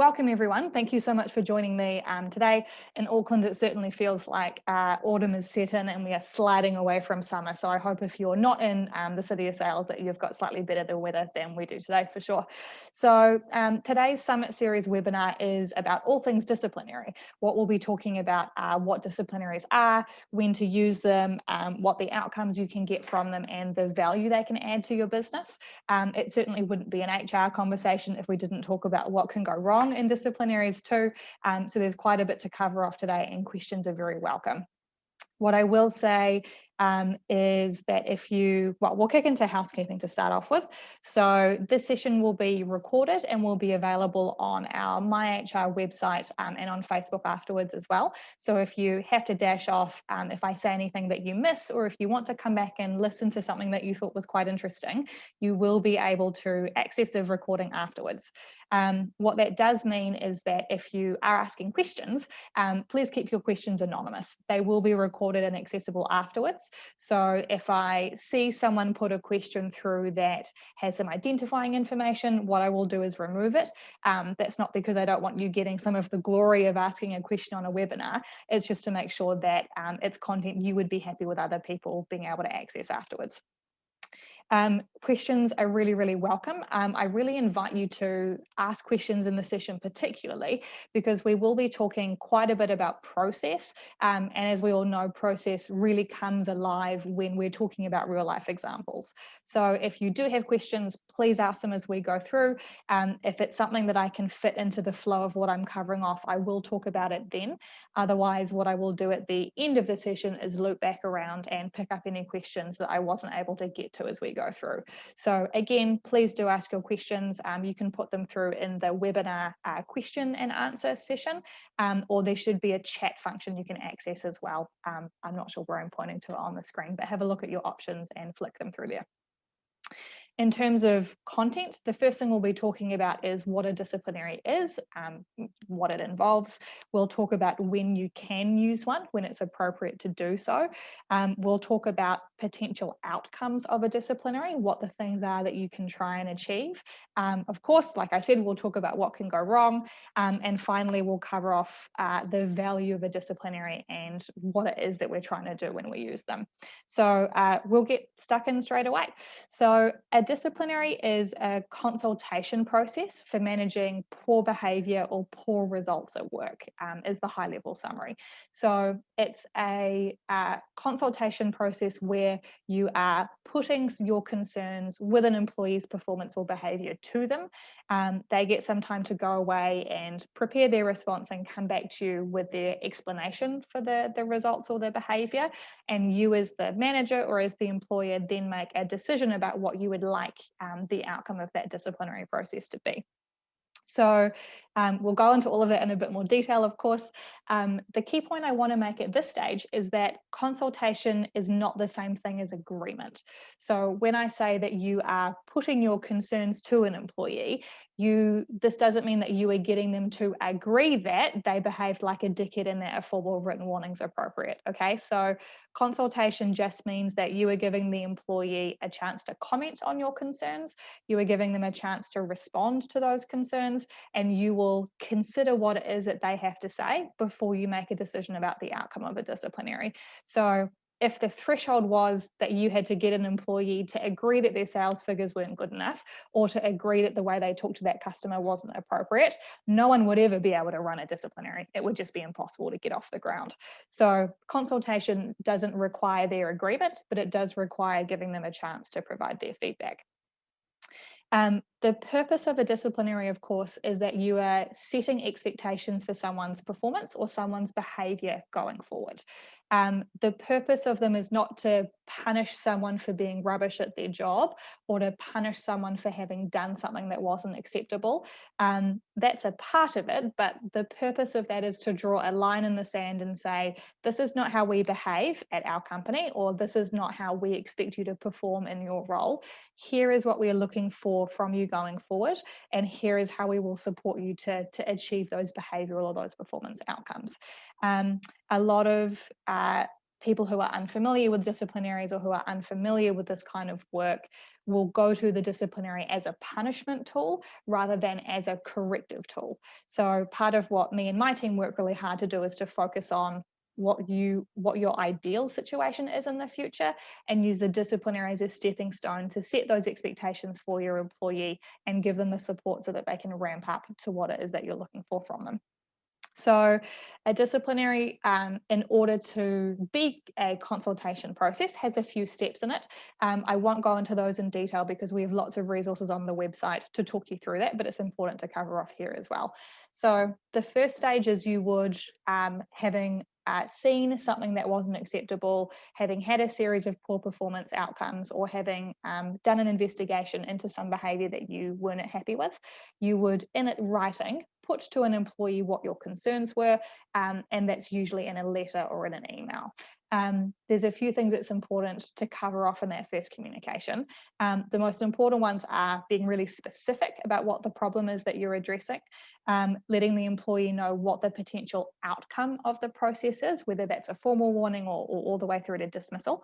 welcome everyone. Thank you so much for joining me today. In Auckland, it certainly feels like autumn is set in and we are sliding away from summer. So I hope if you're not in the city of Sales that you've got slightly better weather than we do today for sure. So today's Summit Series webinar is about all things disciplinary. What we'll be talking about are what disciplinaries are, when to use them, what the outcomes you can get from them and the value they can add to your business. It certainly wouldn't be an HR conversation if we didn't talk about what can go wrong in disciplinaries too. So there's quite a bit to cover off today and questions are very welcome. What I will say is that we'll kick into housekeeping to start off with. So this session will be recorded and will be available on our MyHR website and on Facebook afterwards as well. So if you have to dash off, if I say anything that you miss, or if you want to come back and listen to something that you thought was quite interesting, you will be able to access the recording afterwards. What that does mean is that if you are asking questions, please keep your questions anonymous. They will be recorded and accessible afterwards. So if I see someone put a question through that has some identifying information, what I will do is remove it. That's not because I don't want you getting some of the glory of asking a question on a webinar. It's just to make sure that it's content you would be happy with other people being able to access afterwards. Questions are really welcome. I really invite you to ask questions in the session, particularly because we will be talking quite a bit about process. And as we all know, process really comes alive when we're talking about real life examples. So if you do have questions, please ask them as we go through. If it's something that I can fit into the flow of what I'm covering off, I will talk about it then. Otherwise, what I will do at the end of the session is loop back around and pick up any questions that I wasn't able to get to as we go through. So again, please do ask your questions. You can put them through in the webinar question and answer session, or there should be a chat function you can access as well. I'm not sure where I'm pointing to on the screen, but have a look at your options and flick them through there. In terms of content, the first thing we'll be talking about is what a disciplinary is, what it involves. We'll talk about when you can use one, when it's appropriate to do so. We'll talk about potential outcomes of a disciplinary, what the things are that you can try and achieve. Of course, like I said, we'll talk about what can go wrong. And finally, we'll cover off the value of a disciplinary and what it is that we're trying to do when we use them. So we'll get stuck in straight away. So a disciplinary is a consultation process for managing poor behaviour or poor results at work, is the high level summary. So it's a consultation process where you are putting your concerns with an employee's performance or behaviour to them. They get some time to go away and prepare their response and come back to you with their explanation for the results or their behaviour. And you as the manager or as the employer then make a decision about what you would like the outcome of that disciplinary process to be. So we'll go into all of that in a bit more detail, of course. The key point I want to make at this stage is that consultation is not the same thing as agreement. So when I say that you are putting your concerns to an employee, this doesn't mean that you are getting them to agree that they behaved like a dickhead and that a formal written warning is appropriate. Okay, so consultation just means that you are giving the employee a chance to comment on your concerns. You are giving them a chance to respond to those concerns, and you will consider what it is that they have to say before you make a decision about the outcome of a disciplinary. So if the threshold was that you had to get an employee to agree that their sales figures weren't good enough, or to agree that the way they talked to that customer wasn't appropriate, no one would ever be able to run a disciplinary. It would just be impossible to get off the ground. So consultation doesn't require their agreement, but it does require giving them a chance to provide their feedback. The purpose of a disciplinary, of course, is that you are setting expectations for someone's performance or someone's behaviour going forward. The purpose of them is not to punish someone for being rubbish at their job or to punish someone for having done something that wasn't acceptable. That's a part of it, but the purpose of that is to draw a line in the sand and say, this is not how we behave at our company, or this is not how we expect you to perform in your role. Here is what we are looking for from you going forward, and here is how we will support you to achieve those behavioural or those performance outcomes. A lot of people who are unfamiliar with disciplinaries or who are unfamiliar with this kind of work will go to the disciplinary as a punishment tool rather than as a corrective tool. So part of what me and my team work really hard to do is to focus on what your ideal situation is in the future, and use the disciplinary as a stepping stone to set those expectations for your employee and give them the support so that they can ramp up to what it is that you're looking for from them. So a disciplinary, in order to be a consultation process, has a few steps in it. I won't go into those in detail because we have lots of resources on the website to talk you through that, but it's important to cover off here as well. So the first stage is you would, having seen something that wasn't acceptable, having had a series of poor performance outcomes, or having done an investigation into some behaviour that you weren't happy with, you would, in it writing, put to an employee what your concerns were, and that's usually in a letter or in an email. There's a few things that's important to cover off in that first communication. The most important ones are being really specific about what the problem is that you're addressing, letting the employee know what the potential outcome of the process is, whether that's a formal warning or all the way through to dismissal.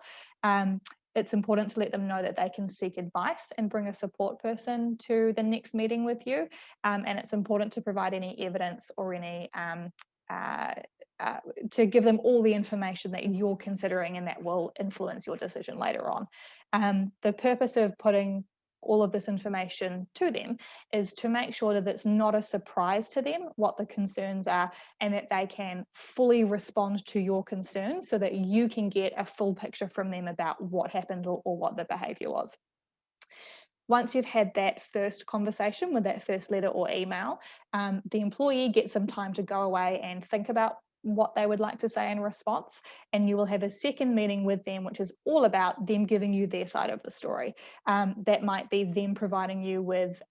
It's important to let them know that they can seek advice and bring a support person to the next meeting with you. And it's important to provide any evidence or any to give them all the information that you're considering and that will influence your decision later on. The purpose of putting all of this information to them is to make sure that it's not a surprise to them what the concerns are, and that they can fully respond to your concerns so that you can get a full picture from them about what happened or what the behavior was. Once you've had that first conversation with that first letter or email, the employee gets some time to go away and think about what they would like to say in response, and you will have a second meeting with them, which is all about them giving you their side of the story. That might be them providing you with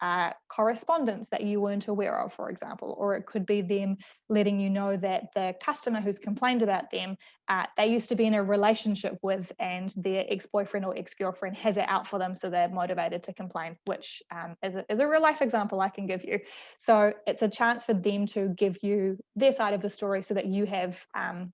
correspondence that you weren't aware of, for example, or it could be them letting you know that the customer who's complained about them, they used to be in a relationship with, and their ex-boyfriend or ex-girlfriend has it out for them, so they're motivated to complain, which is a real life example I can give you. So it's a chance for them to give you their side of the story so that you have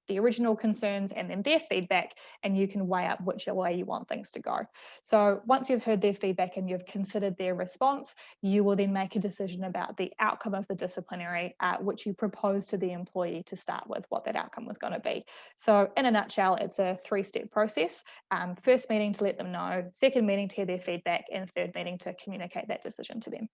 the original concerns and then their feedback, and you can weigh up which way you want things to go. So once you've heard their feedback and you've considered their response, you will then make a decision about the outcome of the disciplinary, which you propose to the employee to start with, what that outcome was going to be. So in a nutshell, it's a 3-step process. First meeting to let them know, second meeting to hear their feedback, and third meeting to communicate that decision to them.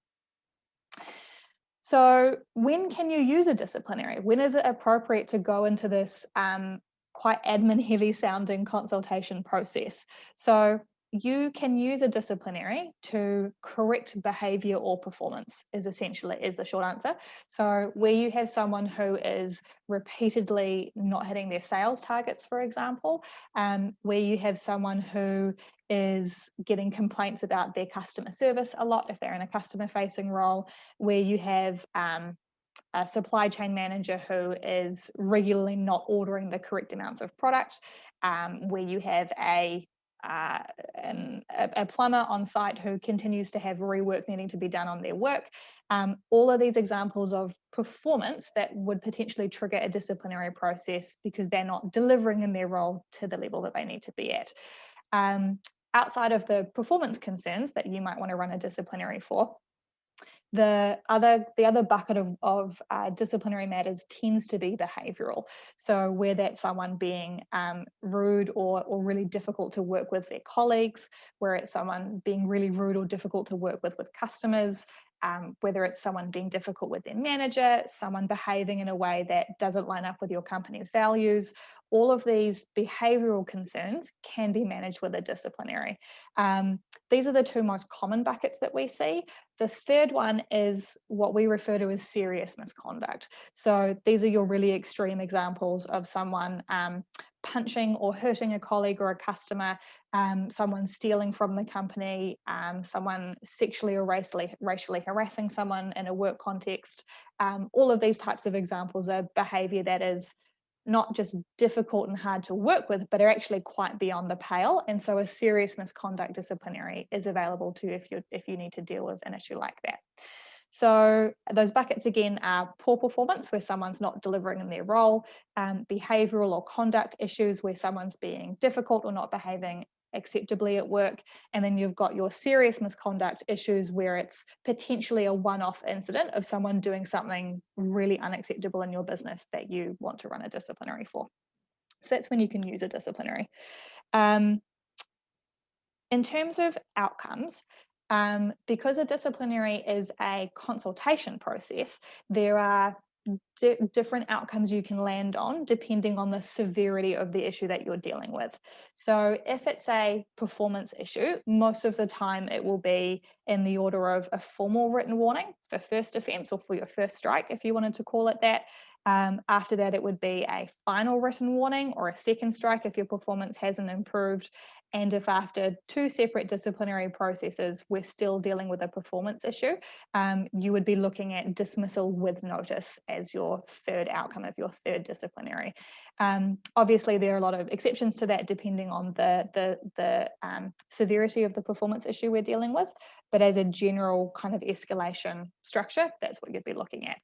So when can you use a disciplinary? When is it appropriate to go into this quite admin heavy sounding consultation process? So you can use a disciplinary to correct behavior or performance is the short answer. So where you have someone who is repeatedly not hitting their sales targets, for example, where you have someone who is getting complaints about their customer service a lot if they're in a customer facing role, where you have a supply chain manager who is regularly not ordering the correct amounts of product, where you have a plumber on site who continues to have rework needing to be done on their work. All of these examples of performance that would potentially trigger a disciplinary process because they're not delivering in their role to the level that they need to be at. Outside of the performance concerns that you might want to run a disciplinary for, the other bucket of disciplinary matters tends to be behavioural. So where that's someone being rude or really difficult to work with their colleagues, where it's someone being really rude or difficult to work with customers, whether it's someone being difficult with their manager, someone behaving in a way that doesn't line up with your company's values. All of these behavioural concerns can be managed with a disciplinary. These are the two most common buckets that we see. The third one is what we refer to as serious misconduct. So these are your really extreme examples of someone punching or hurting a colleague or a customer, someone stealing from the company, someone sexually or racially harassing someone in a work context. All of these types of examples are behaviour that is not just difficult and hard to work with, but are actually quite beyond the pale. And so a serious misconduct disciplinary is available to you if you need to deal with an issue like that. So those buckets again are poor performance, where someone's not delivering in their role, behavioural or conduct issues, where someone's being difficult or not behaving acceptably at work, and then you've got your serious misconduct issues, where it's potentially a one-off incident of someone doing something really unacceptable in your business that you want to run a disciplinary for. So that's when you can use a disciplinary. In terms of outcomes, because a disciplinary is a consultation process, there are different outcomes you can land on depending on the severity of the issue that you're dealing with. So if it's a performance issue, most of the time it will be in the order of a formal written warning for first offence, or for your first strike, if you wanted to call it that. After that, it would be a final written warning or a second strike if your performance hasn't improved. And if after 2 separate disciplinary processes, we're still dealing with a performance issue, you would be looking at dismissal with notice as your third outcome of your third disciplinary. Obviously, there are a lot of exceptions to that depending on the severity of the performance issue we're dealing with. But as a general kind of escalation structure, that's what you'd be looking at.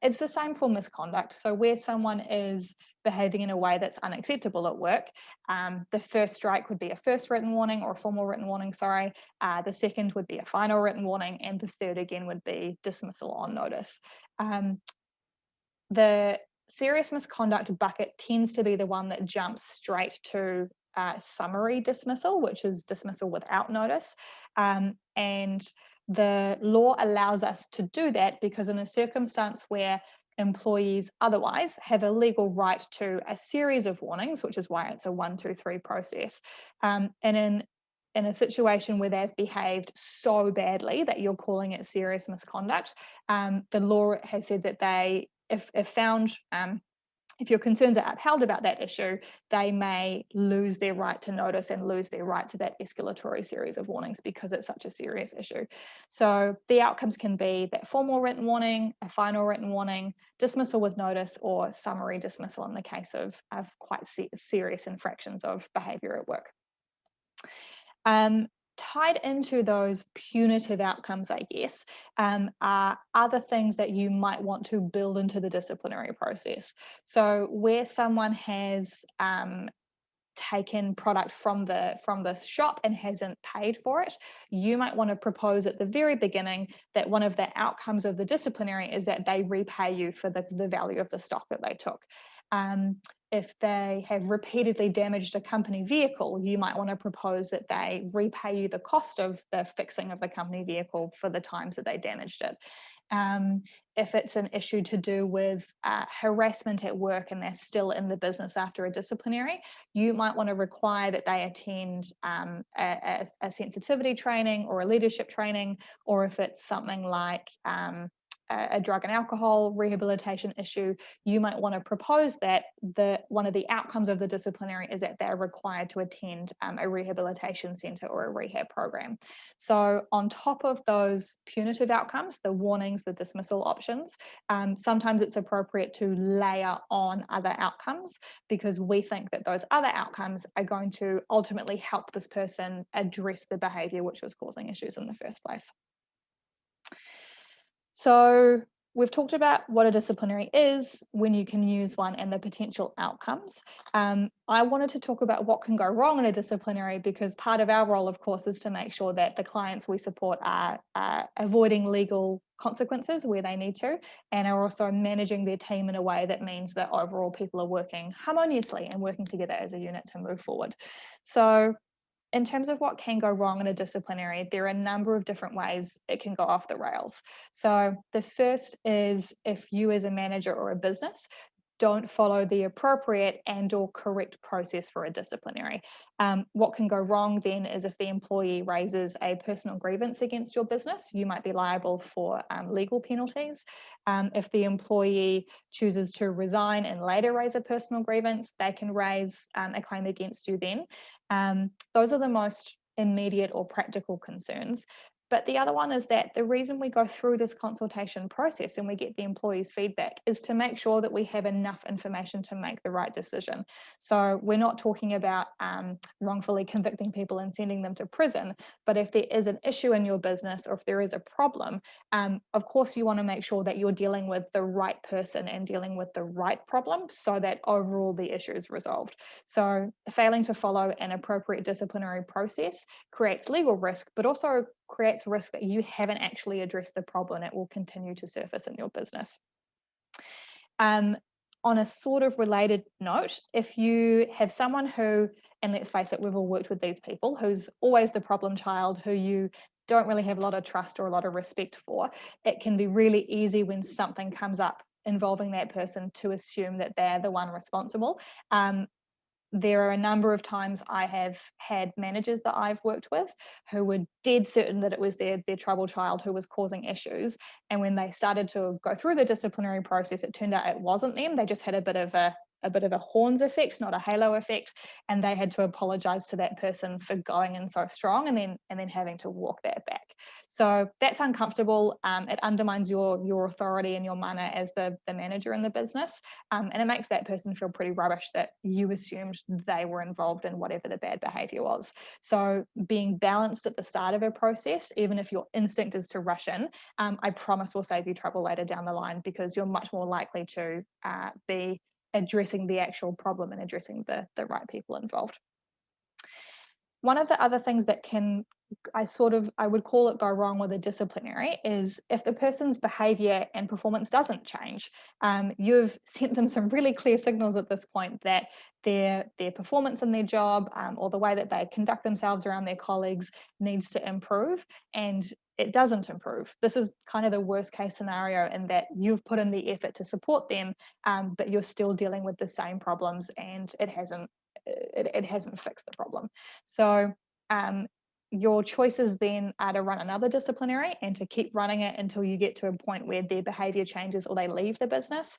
It's the same for misconduct. So where someone is behaving in a way that's unacceptable at work, the first strike would be a first written warning, or a formal written warning, sorry. The second would be a final written warning, and the third again would be dismissal on notice. The serious misconduct bucket tends to be the one that jumps straight to summary dismissal, which is dismissal without notice. And the law allows us to do that because in a circumstance where employees otherwise have a legal right to a series of warnings, which is why it's a 1, 2, 3 process. And in a situation where they've behaved so badly that you're calling it serious misconduct, the law has said that they, if found, if your concerns are upheld about that issue, they may lose their right to notice and lose their right to that escalatory series of warnings because it's such a serious issue. So the outcomes can be that formal written warning, a final written warning, dismissal with notice, or summary dismissal in the case of quite serious infractions of behaviour at work. Tied into those punitive outcomes, I guess, are other things that you might want to build into the disciplinary process. So where someone has taken product from the shop and hasn't paid for it, you might want to propose at the very beginning that one of the outcomes of the disciplinary is that they repay you for the value of the stock that they took. If they have repeatedly damaged a company vehicle, you might want to propose that they repay you the cost of the fixing of the company vehicle for the times that they damaged it. If it's an issue to do with harassment at work and they're still in the business after a disciplinary, you might want to require that they attend a sensitivity training or a leadership training, or if it's something like a drug and alcohol rehabilitation issue, you might want to propose that one of the outcomes of the disciplinary is that they're required to attend a rehabilitation centre or a rehab program. So on top of those punitive outcomes, the warnings, the dismissal options, sometimes it's appropriate to layer on other outcomes because we think that those other outcomes are going to ultimately help this person address the behaviour which was causing issues in the first place. So we've talked about what a disciplinary is, when you can use one, and the potential outcomes. I wanted to talk about what can go wrong in a disciplinary because part of our role, of course, is to make sure that the clients we support are avoiding legal consequences where they need to, and are also managing their team in a way that means that overall people are working harmoniously and working together as a unit to move forward. So in terms of what can go wrong in a disciplinary, there are a number of different ways it can go off the rails. So the first is if you as a manager or a business don't follow the appropriate and or correct process for a disciplinary. What can go wrong then is if the employee raises a personal grievance against your business, you might be liable for legal penalties. If the employee chooses to resign and later raise a personal grievance, they can raise a claim against you then. Those are the most immediate or practical concerns. But the other one is that the reason we go through this consultation process and we get the employee's feedback is to make sure that we have enough information to make the right decision. So we're not talking about wrongfully convicting people and sending them to prison, but if there is an issue in your business or if there is a problem, of course you want to make sure that you're dealing with the right person and dealing with the right problem so that overall the issue is resolved. So failing to follow an appropriate disciplinary process creates legal risk, but also creates risk that you haven't actually addressed the problem and it will continue to surface in your business. On a sort of related note, if you have someone who, and let's face it, we've all worked with these people, who's always the problem child, who you don't really have a lot of trust or a lot of respect for, it can be really easy when something comes up involving that person to assume that they're the one responsible. There are a number of times I have had managers that I've worked with who were dead certain that it was their trouble child who was causing issues. And when they started to go through the disciplinary process, it turned out it wasn't them. They just had a bit of a horns effect, not a halo effect. And they had to apologize to that person for going in so strong and then having to walk that back. So that's uncomfortable. It undermines your authority and your mana as the manager in the business. And it makes that person feel pretty rubbish that you assumed they were involved in whatever the bad behavior was. So being balanced at the start of a process, even if your instinct is to rush in, I promise will save you trouble later down the line because you're much more likely to be addressing the actual problem and addressing the right people involved. One of the other things that can, I would call it go wrong with a disciplinary is if the person's behavior and performance doesn't change. You've sent them some really clear signals at this point that their performance in their job or the way that they conduct themselves around their colleagues needs to improve, and it doesn't improve. This is kind of the worst case scenario in that you've put in the effort to support them, but you're still dealing with the same problems and it hasn't fixed the problem. So your choices then are to run another disciplinary and to keep running it until you get to a point where their behavior changes or they leave the business.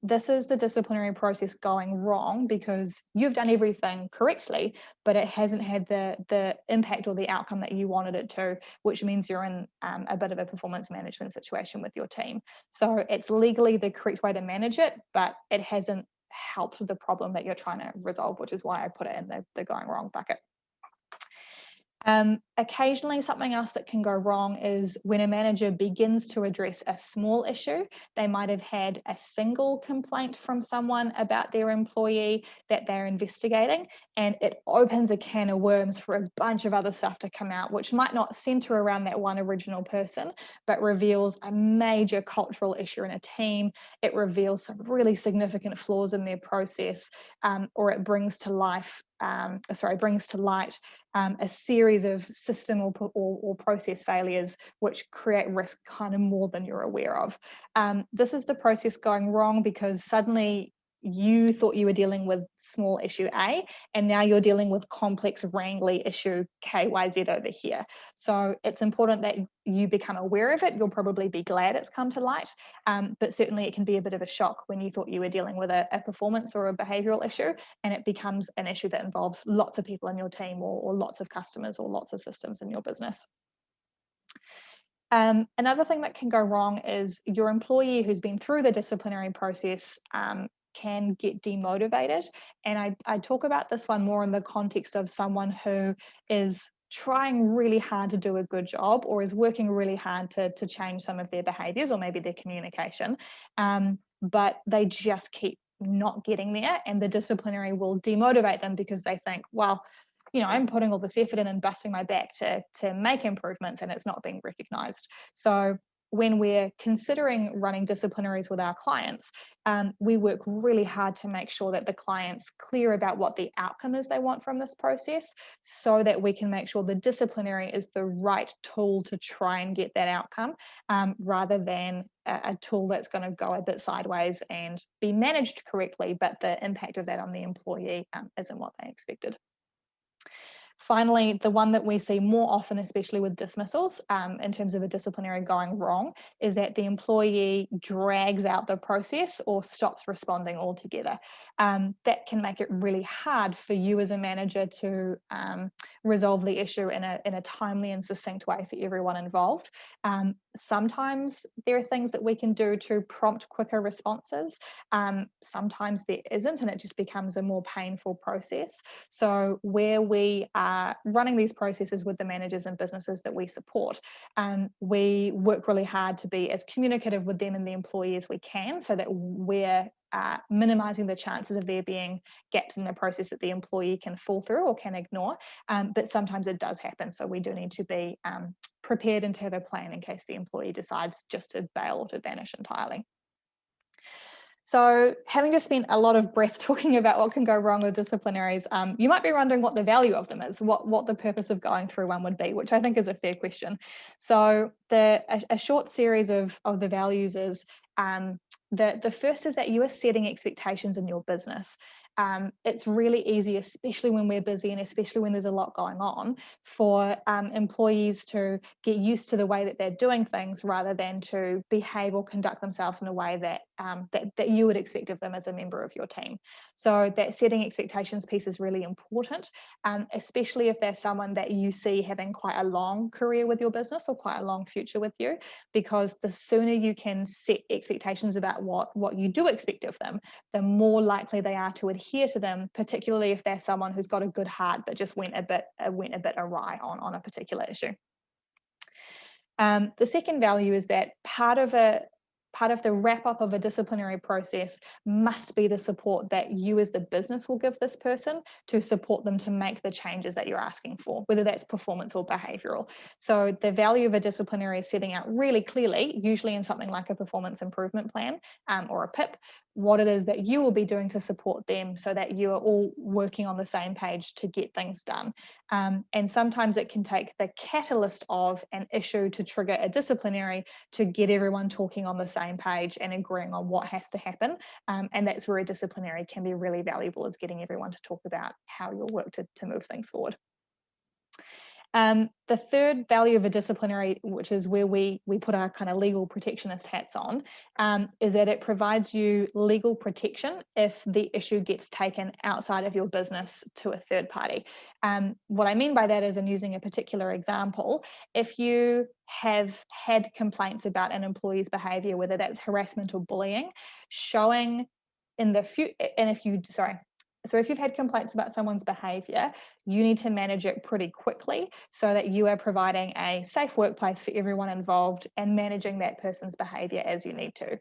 This is the disciplinary process going wrong because you've done everything correctly, but it hasn't had the impact or the outcome that you wanted it to, which means you're in a bit of a performance management situation with your team. So it's legally the correct way to manage it, but it hasn't helped the problem that you're trying to resolve, which is why I put it in the going wrong bucket. Occasionally, something else that can go wrong is when a manager begins to address a small issue. They might have had a single complaint from someone about their employee that they're investigating, and it opens a can of worms for a bunch of other stuff to come out, which might not center around that one original person, but reveals a major cultural issue in a team. It reveals some really significant flaws in their process, or it brings to light a series of system or process failures which create risk kind of more than you're aware of. This is the process going wrong because suddenly you thought you were dealing with small issue A, and now you're dealing with complex wrangly issue KYZ over here. So it's important that you become aware of it. You'll probably be glad it's come to light, but certainly it can be a bit of a shock when you thought you were dealing with a performance or a behavioral issue, and it becomes an issue that involves lots of people in your team or lots of customers or lots of systems in your business. Another thing that can go wrong is your employee who's been through the disciplinary process can get demotivated. And I talk about this one more in the context of someone who is trying really hard to do a good job or is working really hard to change some of their behaviors or maybe their communication, but they just keep not getting there, and the disciplinary will demotivate them because they think, well, I'm putting all this effort in and busting my back to make improvements, and it's not being recognized. So when we're considering running disciplinaries with our clients, we work really hard to make sure that the client's clear about what the outcome is they want from this process, so that we can make sure the disciplinary is the right tool to try and get that outcome, rather than a tool that's going to go a bit sideways and be managed correctly, but the impact of that on the employee isn't what they expected. Finally, the one that we see more often, especially with dismissals, in terms of a disciplinary going wrong, is that the employee drags out the process or stops responding altogether. That can make it really hard for you as a manager to resolve the issue in a timely and succinct way for everyone involved. Sometimes there are things that we can do to prompt quicker responses. Sometimes there isn't, and it just becomes a more painful process. So where we are running these processes with the managers and businesses that we support, we work really hard to be as communicative with them and the employee as we can, so that we're minimizing the chances of there being gaps in the process that the employee can fall through or can ignore. But sometimes it does happen. So we do need to be prepared and to have a plan in case the employee decides just to bail or to vanish entirely. So having just spent a lot of breath talking about what can go wrong with disciplinaries, you might be wondering what the value of them is, what the purpose of going through one would be, which I think is a fair question. So a short series of the values is, the first is that you are setting expectations in your business. It's really easy, especially when we're busy and especially when there's a lot going on, for employees to get used to the way that they're doing things rather than to behave or conduct themselves in a way that that you would expect of them as a member of your team. So that setting expectations piece is really important, especially if there's someone that you see having quite a long career with your business or quite a long future with you, because the sooner you can set expectations about what you do expect of them, the more likely they are to adhere to them, particularly if they're someone who's got a good heart but just went a bit awry on a particular issue. The second value is that part of the wrap up of a disciplinary process must be the support that you as the business will give this person to support them to make the changes that you're asking for, whether that's performance or behavioral. So the value of a disciplinary is setting out really clearly, usually in something like a performance improvement plan or a PIP, what it is that you will be doing to support them so that you are all working on the same page to get things done. And sometimes it can take the catalyst of an issue to trigger a disciplinary to get everyone talking on the same page and agreeing on what has to happen. And that's where a disciplinary can be really valuable, is getting everyone to talk about how you'll work to move things forward. The third value of a disciplinary, which is where we put our kind of legal protectionist hats on, is that it provides you legal protection if the issue gets taken outside of your business to a third party. What I mean by that is, I'm using a particular example. If you have had complaints about an employee's behavior, whether that's harassment or bullying, showing in the future, and if you've had complaints about someone's behavior, you need to manage it pretty quickly so that you are providing a safe workplace for everyone involved and managing that person's behavior as you need to.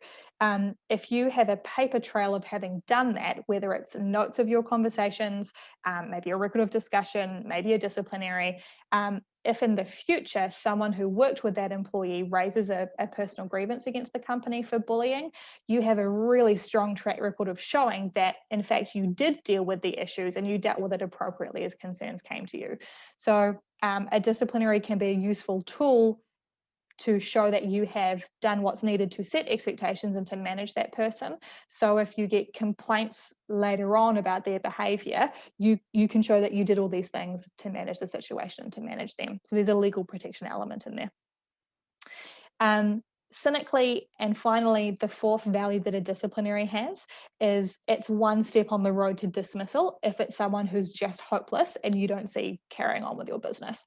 If you have a paper trail of having done that, whether it's notes of your conversations, maybe a record of discussion, maybe a disciplinary, if in the future someone who worked with that employee raises a personal grievance against the company for bullying, you have a really strong track record of showing that, in fact, you did deal with the issues and you dealt with it appropriately as concerns came to you. So a disciplinary can be a useful tool to show that you have done what's needed to set expectations and to manage that person. So if you get complaints later on about their behavior, you can show that you did all these things to manage the situation, to manage them. So there's a legal protection element in there. Cynically, and finally, the fourth value that a disciplinary has is it's one step on the road to dismissal if it's someone who's just hopeless and you don't see carrying on with your business.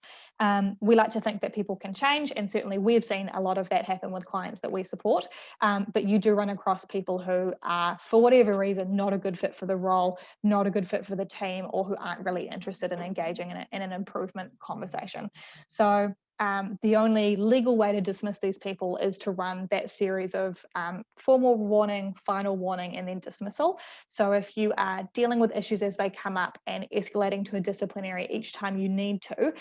We like to think that people can change, and certainly we've seen a lot of that happen with clients that we support, but you do run across people who are, for whatever reason, not a good fit for the role, not a good fit for the team, or who aren't really interested in engaging in an improvement conversation. So the only legal way to dismiss these people is to run that series of formal warning, final warning, and then dismissal. So if you are dealing with issues as they come up and escalating to a disciplinary each time you need to,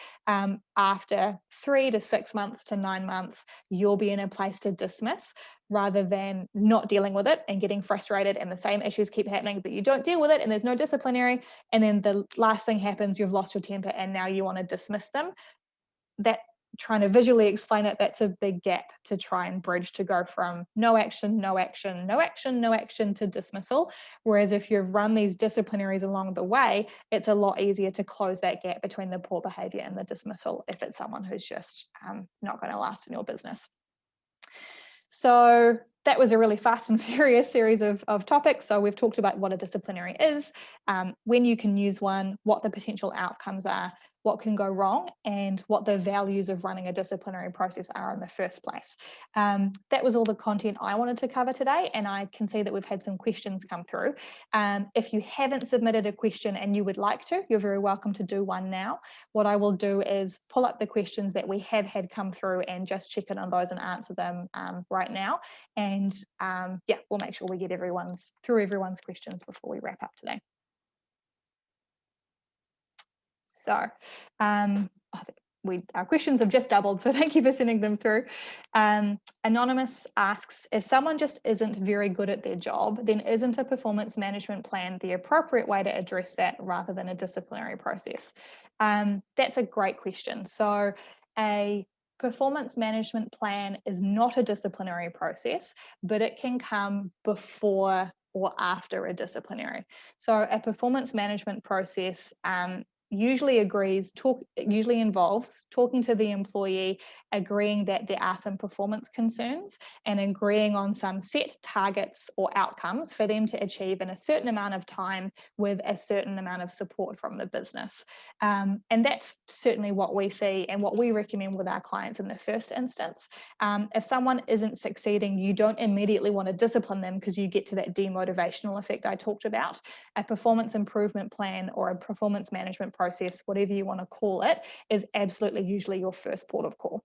after 3 to 6 months to 9 months, you'll be in a place to dismiss, rather than not dealing with it and getting frustrated and the same issues keep happening, but you don't deal with it and there's no disciplinary, and then the last thing happens, you've lost your temper and now you want to dismiss them. trying to visually explain it, that's a big gap to try and bridge, to go from no action, no action, no action, no action to dismissal. Whereas if you've run these disciplinaries along the way, it's a lot easier to close that gap between the poor behavior and the dismissal if it's someone who's just not going to last in your business. So that was a really fast and furious series of topics. So we've talked about what a disciplinary is, when you can use one, what the potential outcomes are, what can go wrong, and what the values of running a disciplinary process are in the first place. That was all the content I wanted to cover today, and I can see that we've had some questions come through. If you haven't submitted a question and you would like to, you're very welcome to do one now. What I will do is pull up the questions that we have had come through and just check in on those and answer them right now. And yeah, we'll make sure we get through everyone's questions before we wrap up today. So our questions have just doubled, so thank you for sending them through. Anonymous asks, if someone just isn't very good at their job, then isn't a performance management plan the appropriate way to address that rather than a disciplinary process? That's a great question. So a performance management plan is not a disciplinary process, but it can come before or after a disciplinary. So a performance management process usually involves talking to the employee, agreeing that there are some performance concerns, and agreeing on some set targets or outcomes for them to achieve in a certain amount of time with a certain amount of support from the business. And that's certainly what we see and what we recommend with our clients in the first instance. If someone isn't succeeding, you don't immediately want to discipline them because you get to that demotivational effect I talked about. A performance improvement plan or a performance management process, whatever you want to call it, is absolutely usually your first port of call.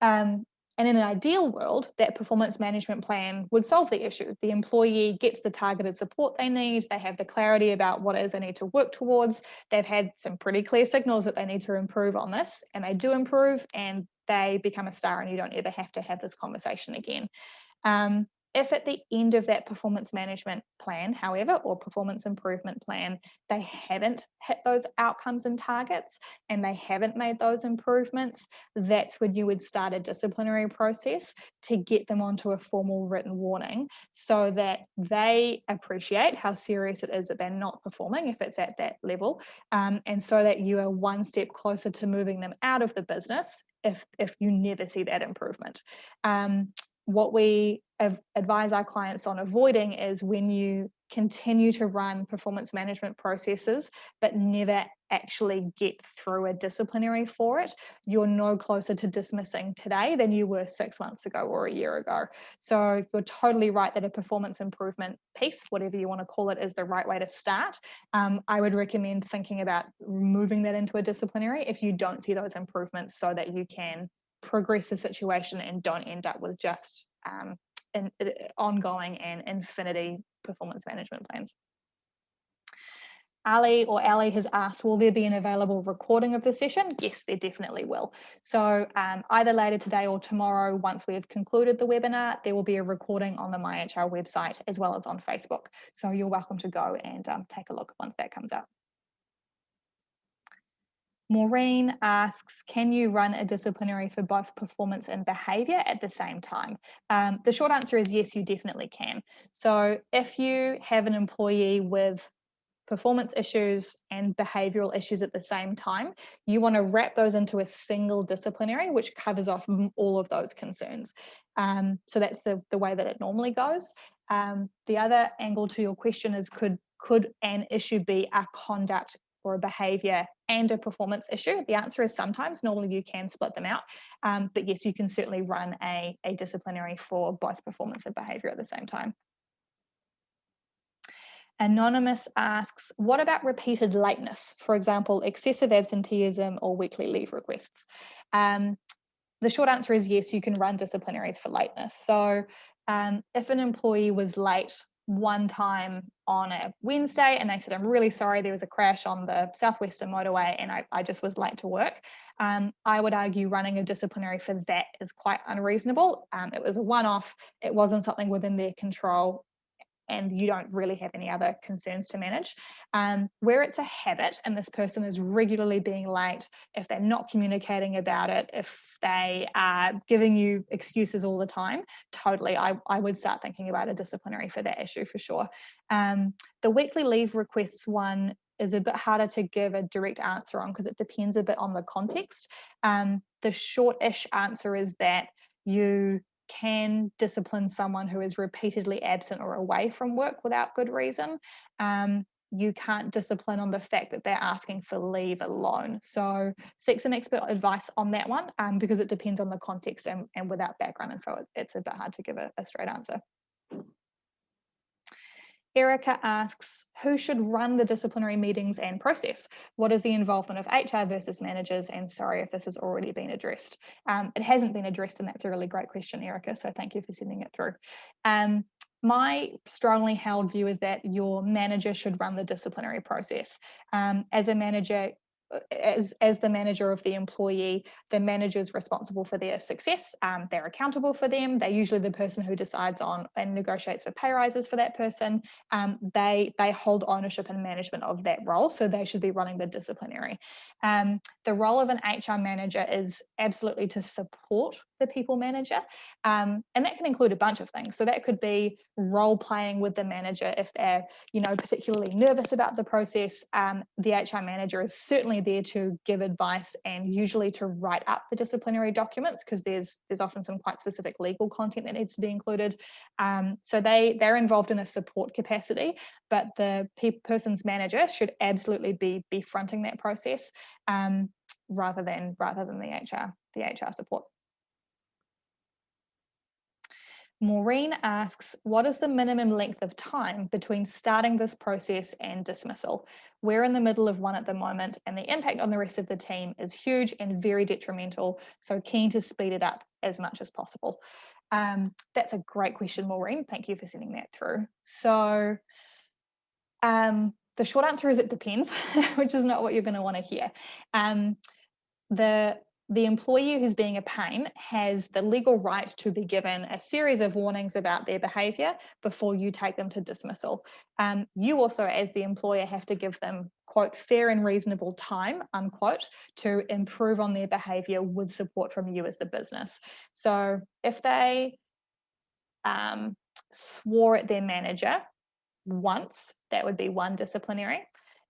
And in an ideal world, that performance management plan would solve the issue. The employee gets the targeted support they need, they have the clarity about what it is they need to work towards, they've had some pretty clear signals that they need to improve on this, and they do improve, and they become a star, and you don't ever have to have this conversation again. If at the end of that performance management plan, however, or performance improvement plan, they haven't hit those outcomes and targets and they haven't made those improvements, that's when you would start a disciplinary process to get them onto a formal written warning so that they appreciate how serious it is that they're not performing if it's at that level, and so that you are one step closer to moving them out of the business if you never see that improvement. What we advise our clients on avoiding is when you continue to run performance management processes but never actually get through a disciplinary for it, you're no closer to dismissing today than you were 6 months ago or a year ago. So you're totally right that a performance improvement piece, whatever you want to call it, is the right way to start. I would recommend thinking about moving that into a disciplinary if you don't see those improvements so that you can progress the situation and don't end up with just ongoing and infinity performance management plans. Ali has asked, will there be an available recording of the session? Yes, there definitely will. So either later today or tomorrow, once we have concluded the webinar, there will be a recording on the MyHR website as well as on Facebook. So you're welcome to go and take a look once that comes up. Maureen asks, can you run a disciplinary for both performance and behaviour at the same time? The short answer is yes, you definitely can. So if you have an employee with performance issues and behavioural issues at the same time, you want to wrap those into a single disciplinary, which covers off all of those concerns. So that's the way that it normally goes. The other angle to your question is, could an issue be a conduct or a behaviour and a performance issue? The answer is sometimes. Normally you can split them out, but yes, you can certainly run a disciplinary for both performance and behaviour at the same time. Anonymous asks, what about repeated lateness? For example, excessive absenteeism or weekly leave requests? The short answer is yes, you can run disciplinaries for lateness. So if an employee was late one time on a Wednesday and they said, I'm really sorry, there was a crash on the Southwestern motorway and I just was late to work, I would argue running a disciplinary for that is quite unreasonable. It was a one-off, it wasn't something within their control. and you don't really have any other concerns to manage. Where it's a habit and this person is regularly being late, if they're not communicating about it, if they are giving you excuses all the time, totally, I would start thinking about a disciplinary for that issue for sure. The weekly leave requests one is a bit harder to give a direct answer on because it depends a bit on the context. The short-ish answer is that you can discipline someone who is repeatedly absent or away from work without good reason. You can't discipline on the fact that they're asking for leave alone. So seek some expert advice on that one because it depends on the context, and without background info, it's a bit hard to give a straight answer. Erica asks, who should run the disciplinary meetings and process? What is the involvement of HR versus managers? And sorry if this has already been addressed. It hasn't been addressed, and that's a really great question, Erica, so thank you for sending it through. My strongly held view is that your manager should run the disciplinary process. As a manager, as the manager of the employee, the manager is responsible for their success. They're accountable for them. They're usually the person who decides on and negotiates for pay rises for that person. They hold ownership and management of that role, so they should be running the disciplinary. The role of an HR manager is absolutely to support the people manager, and that can include a bunch of things. So that could be role playing with the manager if they're, particularly nervous about the process. The HR manager is certainly there to give advice and usually to write up the disciplinary documents because there's often some quite specific legal content that needs to be included. So they're involved in a support capacity, but the person's manager should absolutely be fronting that process rather than the HR support. Maureen asks, what is the minimum length of time between starting this process and dismissal? We're in the middle of one at the moment, and the impact on the rest of the team is huge and very detrimental, so keen to speed it up as much as possible. That's a great question, Maureen. Thank you for sending that through. So the short answer is it depends, which is not what you're going to want to hear. The employee who's being a pain has the legal right to be given a series of warnings about their behaviour before you take them to dismissal. You also, as the employer, have to give them, quote, fair and reasonable time, unquote, to improve on their behaviour with support from you as the business. So if they swore at their manager once, that would be one disciplinary.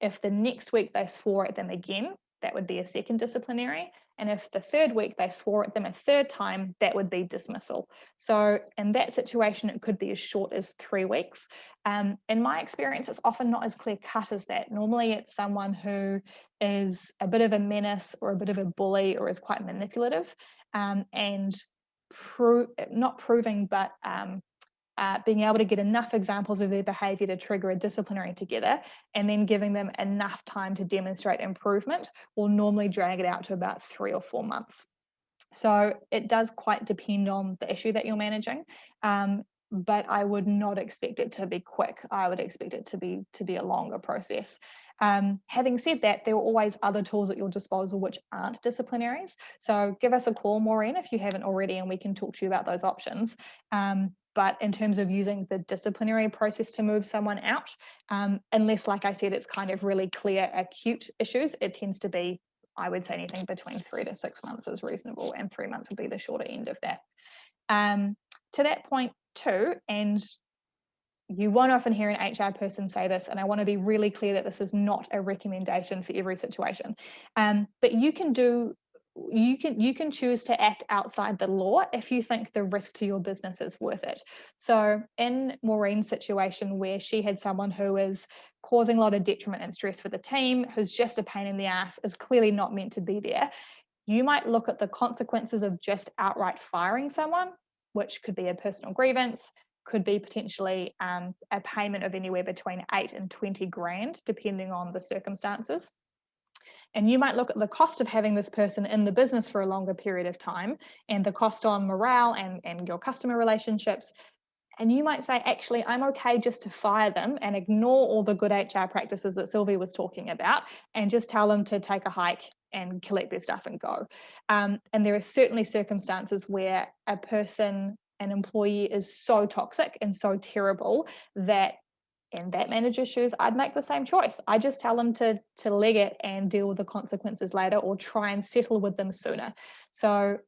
If the next week they swore at them again, that would be a second disciplinary. And if the third week they swore at them a third time, that would be dismissal. So in that situation, it could be as short as 3 weeks. In my experience, it's often not as clear cut as that. Normally it's someone who is a bit of a menace or a bit of a bully or is quite manipulative and not proving, but being able to get enough examples of their behaviour to trigger a disciplinary together, and then giving them enough time to demonstrate improvement will normally drag it out to about 3 or 4 months. So it does quite depend on the issue that you're managing, but I would not expect it to be quick. I would expect it to be a longer process. Having said that, there are always other tools at your disposal which aren't disciplinaries. So give us a call, Maureen, if you haven't already, and we can talk to you about those options. But in terms of using the disciplinary process to move someone out, unless, like I said, it's kind of really clear acute issues, it tends to be, I would say, anything between 3 to 6 months is reasonable, and 3 months would be the shorter end of that. To that point too, and you won't often hear an HR person say this, and I want to be really clear that this is not a recommendation for every situation, but you can choose to act outside the law if you think the risk to your business is worth it. So in Maureen's situation, where she had someone who is causing a lot of detriment and stress for the team, who's just a pain in the ass, is clearly not meant to be there, you might look at the consequences of just outright firing someone, which could be a personal grievance, could be potentially a payment of anywhere between 8 and 20 grand, depending on the circumstances. And you might look at the cost of having this person in the business for a longer period of time and the cost on morale and your customer relationships. And you might say, actually, I'm okay just to fire them and ignore all the good HR practices that Sylvie was talking about and just tell them to take a hike and collect their stuff and go. And there are certainly circumstances where a person an employee is so toxic and so terrible that in that manager's shoes, I'd make the same choice. I just tell them to leg it and deal with the consequences later, or try and settle with them sooner. So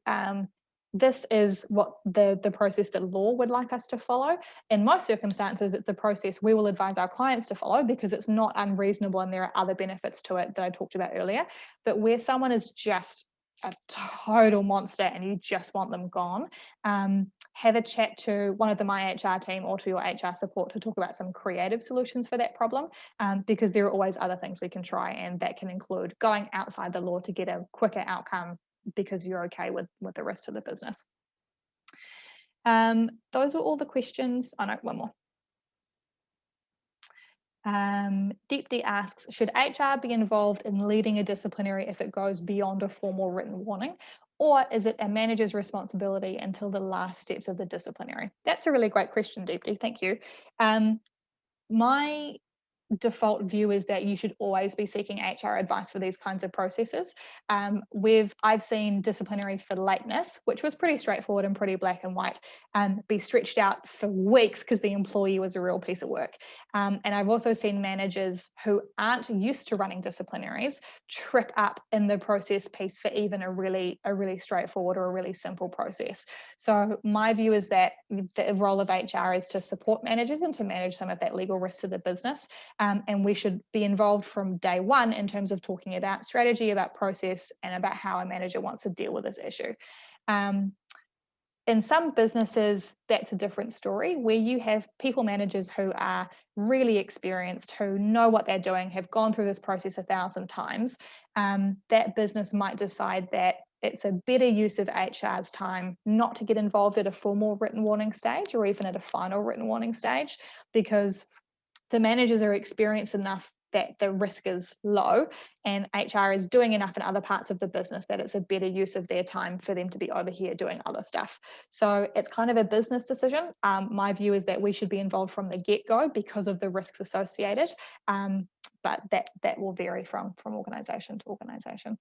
this is what the process that law would like us to follow. In most circumstances, it's the process we will advise our clients to follow because it's not unreasonable and there are other benefits to it that I talked about earlier. But where someone is just a total monster and you just want them gone, have a chat to one of the MyHR team or to your HR support to talk about some creative solutions for that problem, because there are always other things we can try, and that can include going outside the law to get a quicker outcome because you're okay with the rest of the business. Those are all the questions. Oh no, one more. Deeply asks, should HR be involved in leading a disciplinary if it goes beyond a formal written warning? Or is it a manager's responsibility until the last steps of the disciplinary? That's a really great question, Deeply. Thank you. My default view is that you should always be seeking HR advice for these kinds of processes. I've seen disciplinaries for lateness, which was pretty straightforward and pretty black and white, be stretched out for weeks because the employee was a real piece of work. And I've also seen managers who aren't used to running disciplinaries trip up in the process piece for even a really straightforward or a really simple process. So my view is that the role of HR is to support managers and to manage some of that legal risk to the business. And we should be involved from day one in terms of talking about strategy, about process, and about how a manager wants to deal with this issue. In some businesses, that's a different story, where you have people managers who are really experienced, who know what they're doing, have gone through this process 1,000 times. That business might decide that it's a better use of HR's time not to get involved at a formal written warning stage or even at a final written warning stage, because the managers are experienced enough that the risk is low and HR is doing enough in other parts of the business that it's a better use of their time for them to be over here doing other stuff. So it's kind of a business decision. My view is that we should be involved from the get-go because of the risks associated, but that will vary from organisation to organisation.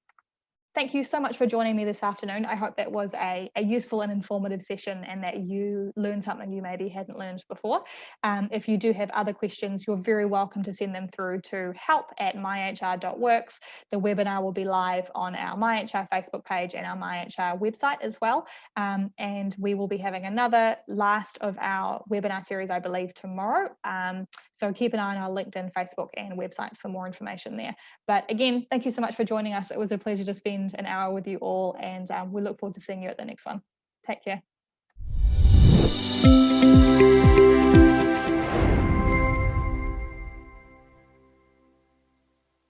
Thank you so much for joining me this afternoon. I hope that was a useful and informative session and that you learned something you maybe hadn't learned before. If you do have other questions, you're very welcome to send them through to help@myhr.works. The webinar will be live on our MyHR Facebook page and our MyHR website as well. And we will be having another last of our webinar series, I believe, tomorrow. So keep an eye on our LinkedIn, Facebook and websites for more information there. But again, thank you so much for joining us. It was a pleasure to spend an hour with you all, and we look forward to seeing you at the next one. Take care.